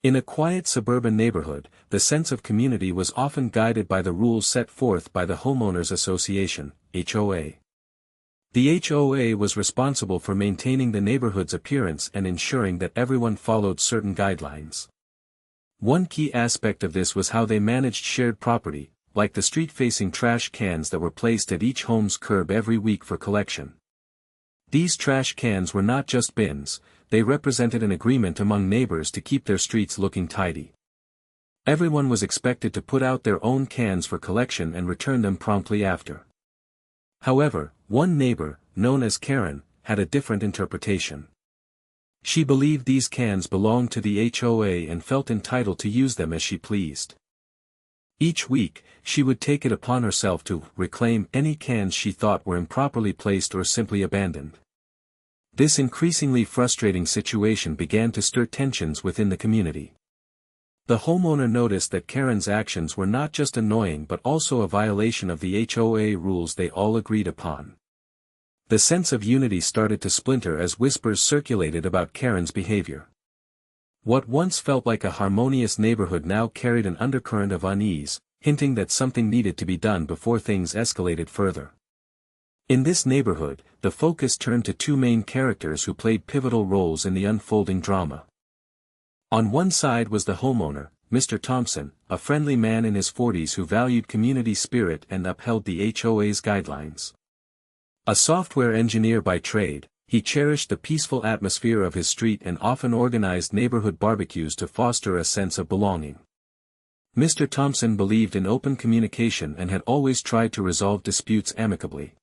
In a quiet suburban neighborhood, the sense of community was often guided by the rules set forth by the Homeowners Association, HOA. The HOA was responsible for maintaining the neighborhood's appearance and ensuring that everyone followed certain guidelines. One key aspect of this was how they managed shared property, like the street-facing trash cans that were placed at each home's curb every week for collection. These trash cans were not just bins, they represented an agreement among neighbors to keep their streets looking tidy. Everyone was expected to put out their own cans for collection and return them promptly after. However, one neighbor, known as Karen, had a different interpretation. She believed these cans belonged to the HOA and felt entitled to use them as she pleased. Each week, she would take it upon herself to reclaim any cans she thought were improperly placed or simply abandoned. This increasingly frustrating situation began to stir tensions within the community. The homeowner noticed that Karen's actions were not just annoying but also a violation of the HOA rules they all agreed upon. The sense of unity started to splinter as whispers circulated about Karen's behavior. What once felt like a harmonious neighborhood now carried an undercurrent of unease, hinting that something needed to be done before things escalated further. In this neighborhood, the focus turned to two main characters who played pivotal roles in the unfolding drama. On one side was the homeowner, Mr. Thompson, a friendly man in his 40s who valued community spirit and upheld the HOA's guidelines. A software engineer by trade, he cherished the peaceful atmosphere of his street and often organized neighborhood barbecues to foster a sense of belonging. Mr. Thompson believed in open communication and had always tried to resolve disputes amicably.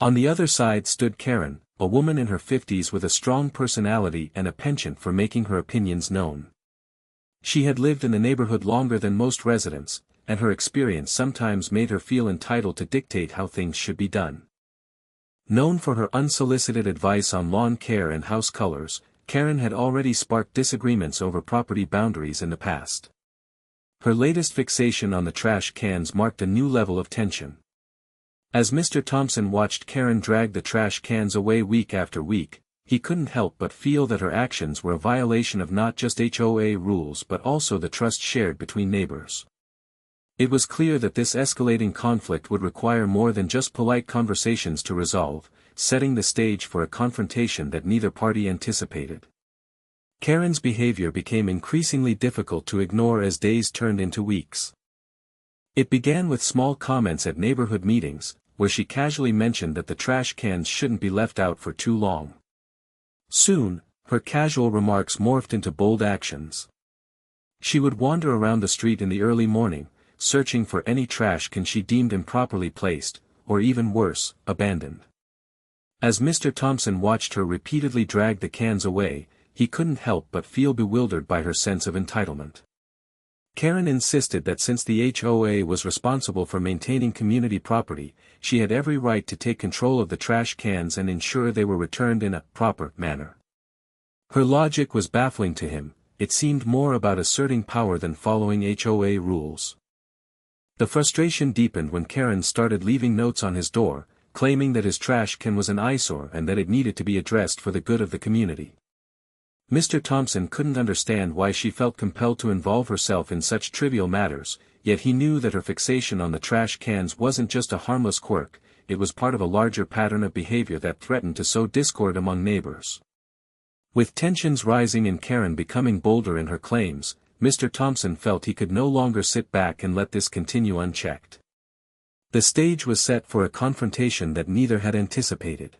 On the other side stood Karen, a woman in her 50s with a strong personality and a penchant for making her opinions known. She had lived in the neighborhood longer than most residents, and her experience sometimes made her feel entitled to dictate how things should be done. Known for her unsolicited advice on lawn care and house colors, Karen had already sparked disagreements over property boundaries in the past. Her latest fixation on the trash cans marked a new level of tension. As Mr. Thompson watched Karen drag the trash cans away week after week, he couldn't help but feel that her actions were a violation of not just HOA rules but also the trust shared between neighbors. It was clear that this escalating conflict would require more than just polite conversations to resolve, setting the stage for a confrontation that neither party anticipated. Karen's behavior became increasingly difficult to ignore as days turned into weeks. It began with small comments at neighborhood meetings, where she casually mentioned that the trash cans shouldn't be left out for too long. Soon, her casual remarks morphed into bold actions. She would wander around the street in the early morning, searching for any trash can she deemed improperly placed, or even worse, abandoned. As Mr. Thompson watched her repeatedly drag the cans away, he couldn't help but feel bewildered by her sense of entitlement. Karen insisted that since the HOA was responsible for maintaining community property, she had every right to take control of the trash cans and ensure they were returned in a proper manner. Her logic was baffling to him. It seemed more about asserting power than following HOA rules. The frustration deepened when Karen started leaving notes on his door, claiming that his trash can was an eyesore and that it needed to be addressed for the good of the community. Mr. Thompson couldn't understand why she felt compelled to involve herself in such trivial matters, yet he knew that her fixation on the trash cans wasn't just a harmless quirk, it was part of a larger pattern of behavior that threatened to sow discord among neighbors. With tensions rising and Karen becoming bolder in her claims, Mr. Thompson felt he could no longer sit back and let this continue unchecked. The stage was set for a confrontation that neither had anticipated.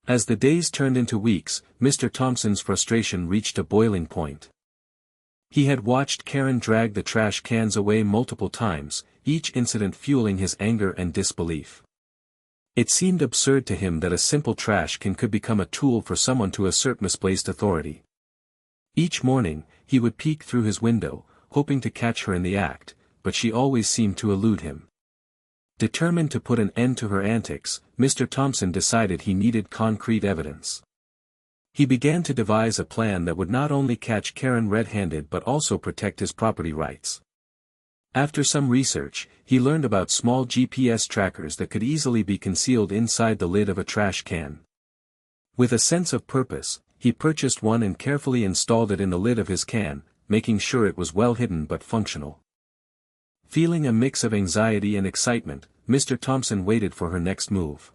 As the days turned into weeks, Mr. Thompson's frustration reached a boiling point. He had watched Karen drag the trash cans away multiple times, each incident fueling his anger and disbelief. It seemed absurd to him that a simple trash can could become a tool for someone to assert misplaced authority. Each morning, he would peek through his window, hoping to catch her in the act, but she always seemed to elude him. Determined to put an end to her antics, Mr. Thompson decided he needed concrete evidence. He began to devise a plan that would not only catch Karen red-handed but also protect his property rights. After some research, he learned about small GPS trackers that could easily be concealed inside the lid of a trash can. With a sense of purpose, he purchased one and carefully installed it in the lid of his can, making sure it was well hidden but functional. Feeling a mix of anxiety and excitement, Mr. Thompson waited for her next move.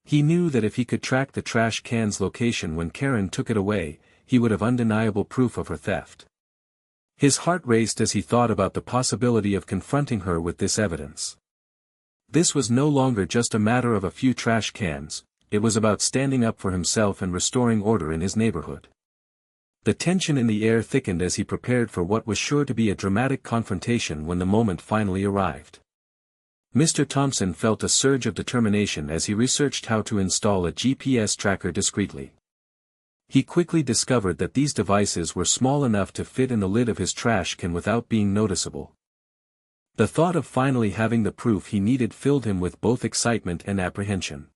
He knew that if he could track the trash can's location when Karen took it away, he would have undeniable proof of her theft. His heart raced as he thought about the possibility of confronting her with this evidence. This was no longer just a matter of a few trash cans, it was about standing up for himself and restoring order in his neighborhood. The tension in the air thickened as he prepared for what was sure to be a dramatic confrontation when the moment finally arrived. Mr. Thompson felt a surge of determination as he researched how to install a GPS tracker discreetly. He quickly discovered that these devices were small enough to fit in the lid of his trash can without being noticeable. The thought of finally having the proof he needed filled him with both excitement and apprehension.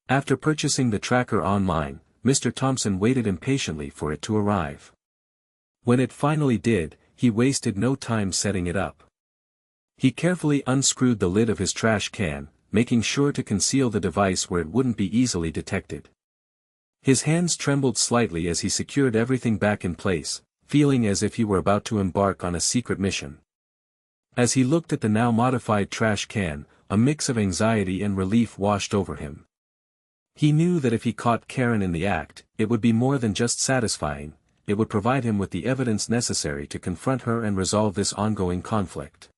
After purchasing the tracker online, Mr. Thompson waited impatiently for it to arrive. When it finally did, he wasted no time setting it up. He carefully unscrewed the lid of his trash can, making sure to conceal the device where it wouldn't be easily detected. His hands trembled slightly as he secured everything back in place, feeling as if he were about to embark on a secret mission. As he looked at the now modified trash can, a mix of anxiety and relief washed over him. He knew that if he caught Karen in the act, it would be more than just satisfying, it would provide him with the evidence necessary to confront her and resolve this ongoing conflict.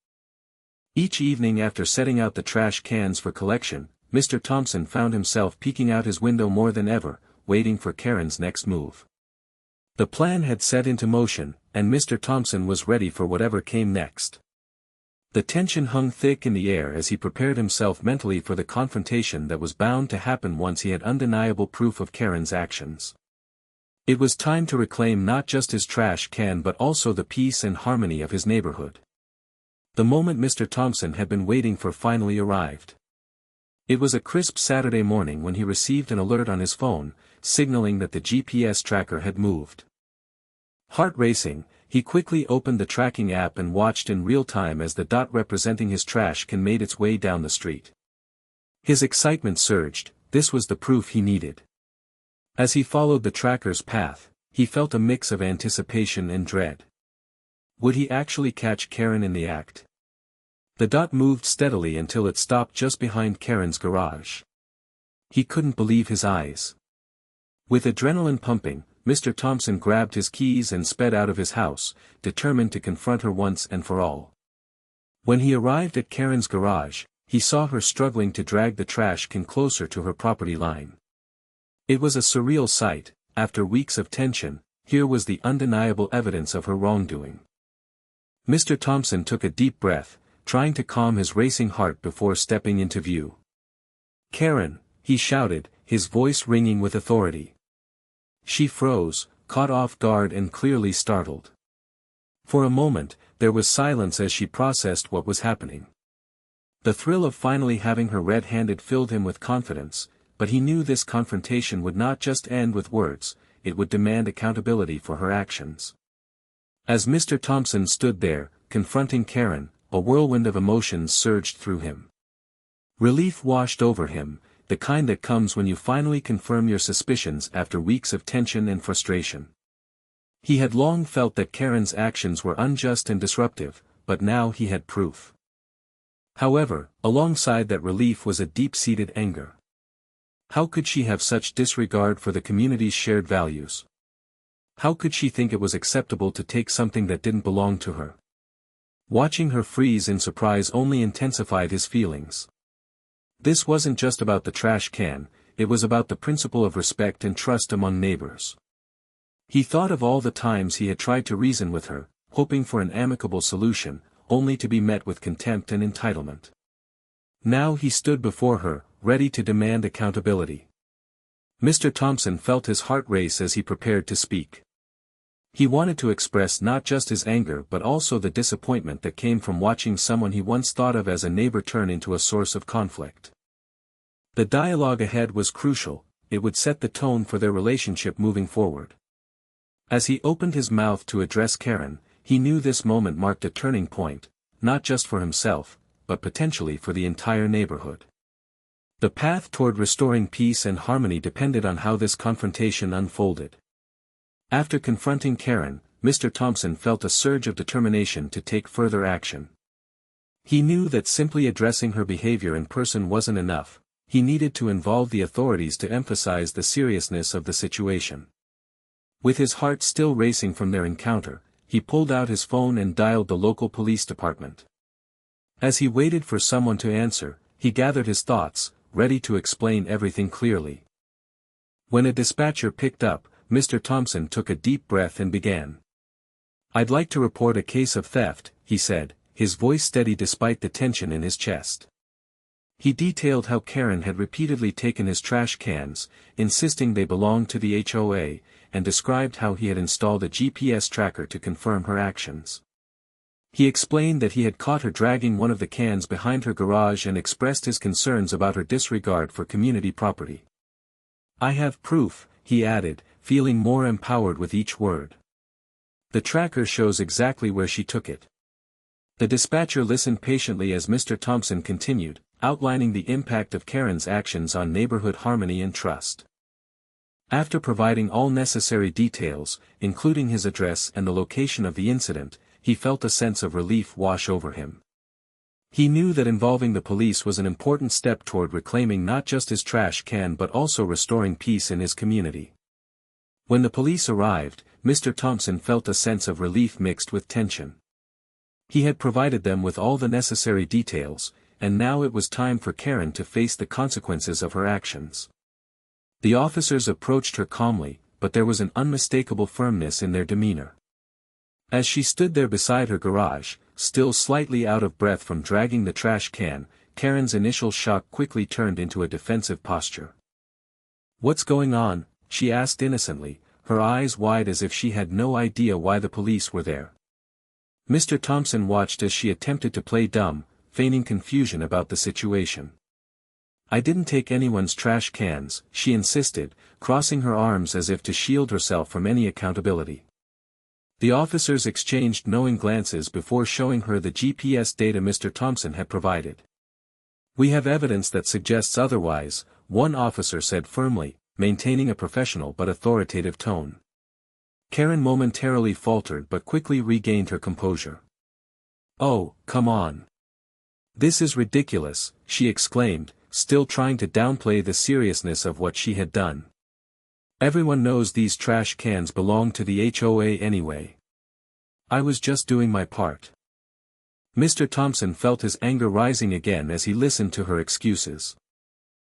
Each evening after setting out the trash cans for collection, Mr. Thompson found himself peeking out his window more than ever, waiting for Karen's next move. The plan had set into motion, and Mr. Thompson was ready for whatever came next. The tension hung thick in the air as he prepared himself mentally for the confrontation that was bound to happen once he had undeniable proof of Karen's actions. It was time to reclaim not just his trash can but also the peace and harmony of his neighborhood. The moment Mr. Thompson had been waiting for finally arrived. It was a crisp Saturday morning when he received an alert on his phone, signaling that the GPS tracker had moved. Heart racing, he quickly opened the tracking app and watched in real time as the dot representing his trash can made its way down the street. His excitement surged, this was the proof he needed. As he followed the tracker's path, he felt a mix of anticipation and dread. Would he actually catch Karen in the act? The dot moved steadily until it stopped just behind Karen's garage. He couldn't believe his eyes. With adrenaline pumping, Mr. Thompson grabbed his keys and sped out of his house, determined to confront her once and for all. When he arrived at Karen's garage, he saw her struggling to drag the trash can closer to her property line. It was a surreal sight. After weeks of tension, here was the undeniable evidence of her wrongdoing. Mr. Thompson took a deep breath, trying to calm his racing heart before stepping into view. "Karen," he shouted, his voice ringing with authority. She froze, caught off guard and clearly startled. For a moment, there was silence as she processed what was happening. The thrill of finally having her red-handed filled him with confidence, but he knew this confrontation would not just end with words, it would demand accountability for her actions. As Mr. Thompson stood there, confronting Karen, a whirlwind of emotions surged through him. Relief washed over him, the kind that comes when you finally confirm your suspicions after weeks of tension and frustration. He had long felt that Karen's actions were unjust and disruptive, but now he had proof. However, alongside that relief was a deep-seated anger. How could she have such disregard for the community's shared values? How could she think it was acceptable to take something that didn't belong to her? Watching her freeze in surprise only intensified his feelings. This wasn't just about the trash can, it was about the principle of respect and trust among neighbors. He thought of all the times he had tried to reason with her, hoping for an amicable solution, only to be met with contempt and entitlement. Now he stood before her, ready to demand accountability. Mr. Thompson felt his heart race as he prepared to speak. He wanted to express not just his anger but also the disappointment that came from watching someone he once thought of as a neighbor turn into a source of conflict. The dialogue ahead was crucial, it would set the tone for their relationship moving forward. As he opened his mouth to address Karen, he knew this moment marked a turning point, not just for himself, but potentially for the entire neighborhood. The path toward restoring peace and harmony depended on how this confrontation unfolded. After confronting Karen, Mr. Thompson felt a surge of determination to take further action. He knew that simply addressing her behavior in person wasn't enough. He needed to involve the authorities to emphasize the seriousness of the situation. With his heart still racing from their encounter, he pulled out his phone and dialed the local police department. As he waited for someone to answer, he gathered his thoughts, ready to explain everything clearly. When a dispatcher picked up, Mr. Thompson took a deep breath and began. "I'd like to report a case of theft," he said, his voice steady despite the tension in his chest. He detailed how Karen had repeatedly taken his trash cans, insisting they belonged to the HOA, and described how he had installed a GPS tracker to confirm her actions. He explained that he had caught her dragging one of the cans behind her garage and expressed his concerns about her disregard for community property. "I have proof," he added, feeling more empowered with each word. "The tracker shows exactly where she took it." The dispatcher listened patiently as Mr. Thompson continued, outlining the impact of Karen's actions on neighborhood harmony and trust. After providing all necessary details, including his address and the location of the incident, he felt a sense of relief wash over him. He knew that involving the police was an important step toward reclaiming not just his trash can but also restoring peace in his community. When the police arrived, Mr. Thompson felt a sense of relief mixed with tension. He had provided them with all the necessary details, and now it was time for Karen to face the consequences of her actions. The officers approached her calmly, but there was an unmistakable firmness in their demeanor. As she stood there beside her garage, still slightly out of breath from dragging the trash can, Karen's initial shock quickly turned into a defensive posture. "What's going on?" she asked innocently, her eyes wide as if she had no idea why the police were there. Mr. Thompson watched as she attempted to play dumb, feigning confusion about the situation. "I didn't take anyone's trash cans," she insisted, crossing her arms as if to shield herself from any accountability. The officers exchanged knowing glances before showing her the GPS data Mr. Thompson had provided. "We have evidence that suggests otherwise," one officer said firmly, maintaining a professional but authoritative tone. Karen momentarily faltered but quickly regained her composure. "Oh, come on. This is ridiculous," she exclaimed, still trying to downplay the seriousness of what she had done. "Everyone knows these trash cans belong to the HOA anyway. I was just doing my part." Mr. Thompson felt his anger rising again as he listened to her excuses.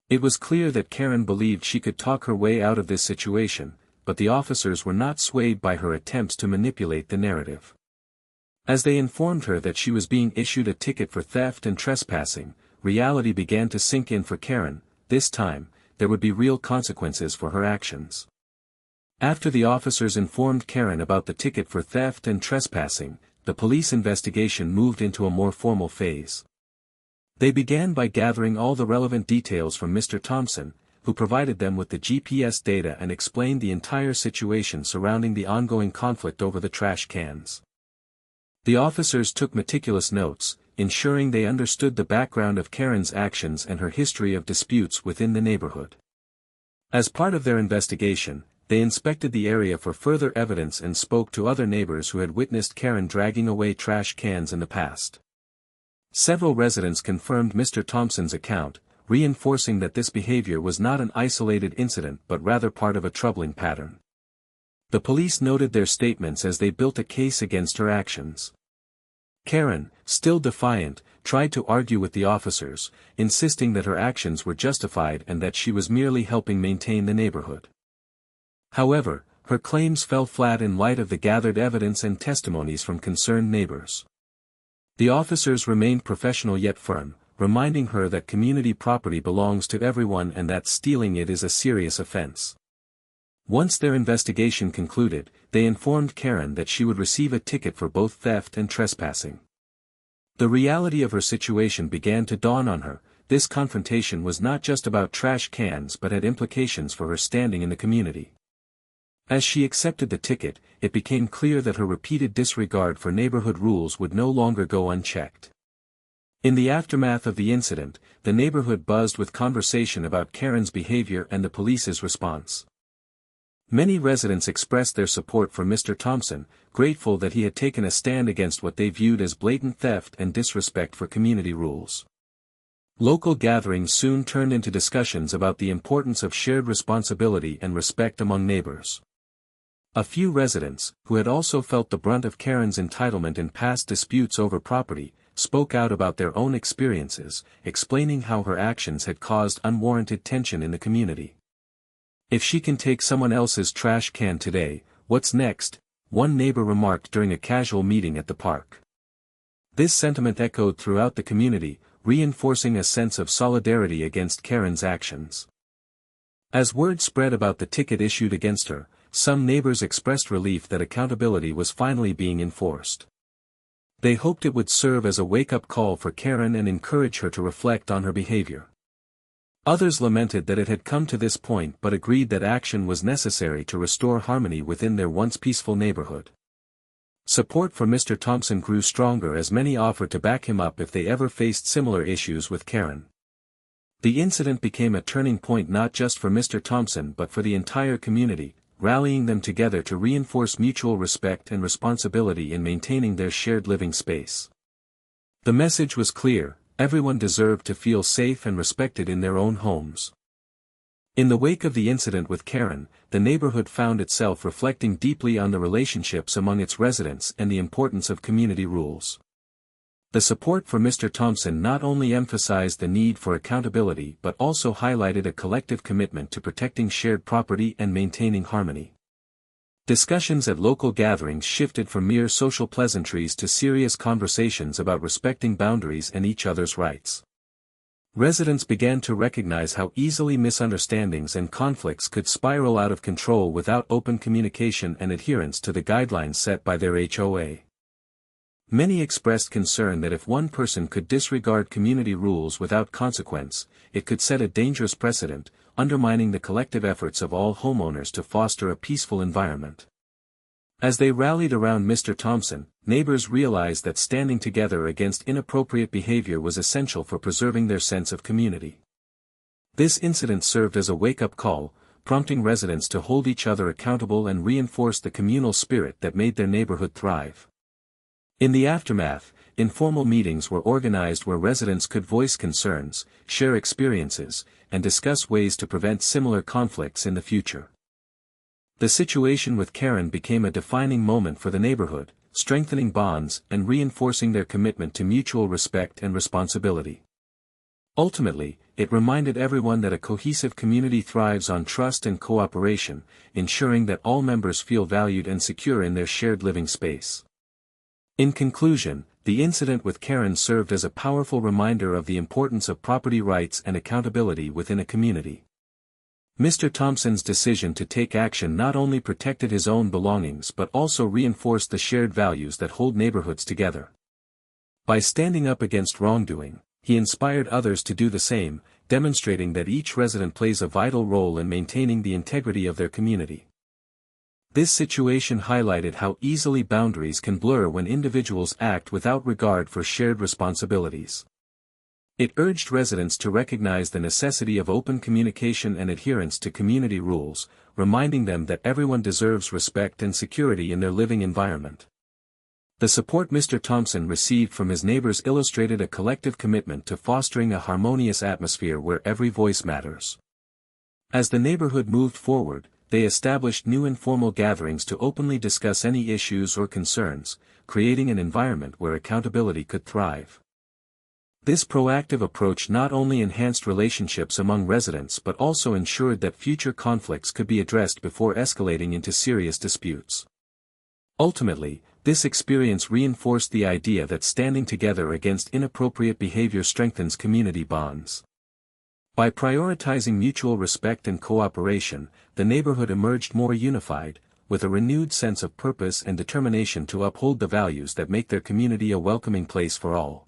It was clear that Karen believed she could talk her way out of this situation, but the officers were not swayed by her attempts to manipulate the narrative. As they informed her that she was being issued a ticket for theft and trespassing, reality began to sink in for Karen. This time, there would be real consequences for her actions. After the officers informed Karen about the ticket for theft and trespassing, the police investigation moved into a more formal phase. They began by gathering all the relevant details from Mr. Thompson, who provided them with the GPS data and explained the entire situation surrounding the ongoing conflict over the trash cans. The officers took meticulous notes, ensuring they understood the background of Karen's actions and her history of disputes within the neighborhood. As part of their investigation, they inspected the area for further evidence and spoke to other neighbors who had witnessed Karen dragging away trash cans in the past. Several residents confirmed Mr. Thompson's account, reinforcing that this behavior was not an isolated incident but rather part of a troubling pattern. The police noted their statements as they built a case against her actions. Karen, still defiant, tried to argue with the officers, insisting that her actions were justified and that she was merely helping maintain the neighborhood. However, her claims fell flat in light of the gathered evidence and testimonies from concerned neighbors. The officers remained professional yet firm, reminding her that community property belongs to everyone and that stealing it is a serious offense. Once their investigation concluded, they informed Karen that she would receive a ticket for both theft and trespassing. The reality of her situation began to dawn on her. This confrontation was not just about trash cans but had implications for her standing in the community. As she accepted the ticket, it became clear that her repeated disregard for neighborhood rules would no longer go unchecked. In the aftermath of the incident, the neighborhood buzzed with conversation about Karen's behavior and the police's response. Many residents expressed their support for Mr. Thompson, grateful that he had taken a stand against what they viewed as blatant theft and disrespect for community rules. Local gatherings soon turned into discussions about the importance of shared responsibility and respect among neighbors. A few residents, who had also felt the brunt of Karen's entitlement in past disputes over property, spoke out about their own experiences, explaining how her actions had caused unwarranted tension in the community. "If she can take someone else's trash can today, what's next?" one neighbor remarked during a casual meeting at the park. This sentiment echoed throughout the community, reinforcing a sense of solidarity against Karen's actions. As word spread about the ticket issued against her, some neighbors expressed relief that accountability was finally being enforced. They hoped it would serve as a wake-up call for Karen and encourage her to reflect on her behavior. Others lamented that it had come to this point but agreed that action was necessary to restore harmony within their once peaceful neighborhood. Support for Mr. Thompson grew stronger as many offered to back him up if they ever faced similar issues with Karen. The incident became a turning point not just for Mr. Thompson but for the entire community, rallying them together to reinforce mutual respect and responsibility in maintaining their shared living space. The message was clear: everyone deserved to feel safe and respected in their own homes. In the wake of the incident with Karen, the neighborhood found itself reflecting deeply on the relationships among its residents and the importance of community rules. The support for Mr. Thompson not only emphasized the need for accountability but also highlighted a collective commitment to protecting shared property and maintaining harmony. Discussions at local gatherings shifted from mere social pleasantries to serious conversations about respecting boundaries and each other's rights. Residents began to recognize how easily misunderstandings and conflicts could spiral out of control without open communication and adherence to the guidelines set by their HOA. Many expressed concern that if one person could disregard community rules without consequence, it could set a dangerous precedent, undermining the collective efforts of all homeowners to foster a peaceful environment. As they rallied around Mr. Thompson, neighbors realized that standing together against inappropriate behavior was essential for preserving their sense of community. This incident served as a wake-up call, prompting residents to hold each other accountable and reinforce the communal spirit that made their neighborhood thrive. In the aftermath, informal meetings were organized where residents could voice concerns, share experiences, and discuss ways to prevent similar conflicts in the future. The situation with Karen became a defining moment for the neighborhood, strengthening bonds and reinforcing their commitment to mutual respect and responsibility. Ultimately, it reminded everyone that a cohesive community thrives on trust and cooperation, ensuring that all members feel valued and secure in their shared living space. In conclusion, the incident with Karen served as a powerful reminder of the importance of property rights and accountability within a community. Mr. Thompson's decision to take action not only protected his own belongings but also reinforced the shared values that hold neighborhoods together. By standing up against wrongdoing, he inspired others to do the same, demonstrating that each resident plays a vital role in maintaining the integrity of their community. This situation highlighted how easily boundaries can blur when individuals act without regard for shared responsibilities. It urged residents to recognize the necessity of open communication and adherence to community rules, reminding them that everyone deserves respect and security in their living environment. The support Mr. Thompson received from his neighbors illustrated a collective commitment to fostering a harmonious atmosphere where every voice matters. As the neighborhood moved forward, they established new informal gatherings to openly discuss any issues or concerns, creating an environment where accountability could thrive. This proactive approach not only enhanced relationships among residents but also ensured that future conflicts could be addressed before escalating into serious disputes. Ultimately, this experience reinforced the idea that standing together against inappropriate behavior strengthens community bonds. By prioritizing mutual respect and cooperation, the neighborhood emerged more unified, with a renewed sense of purpose and determination to uphold the values that make their community a welcoming place for all.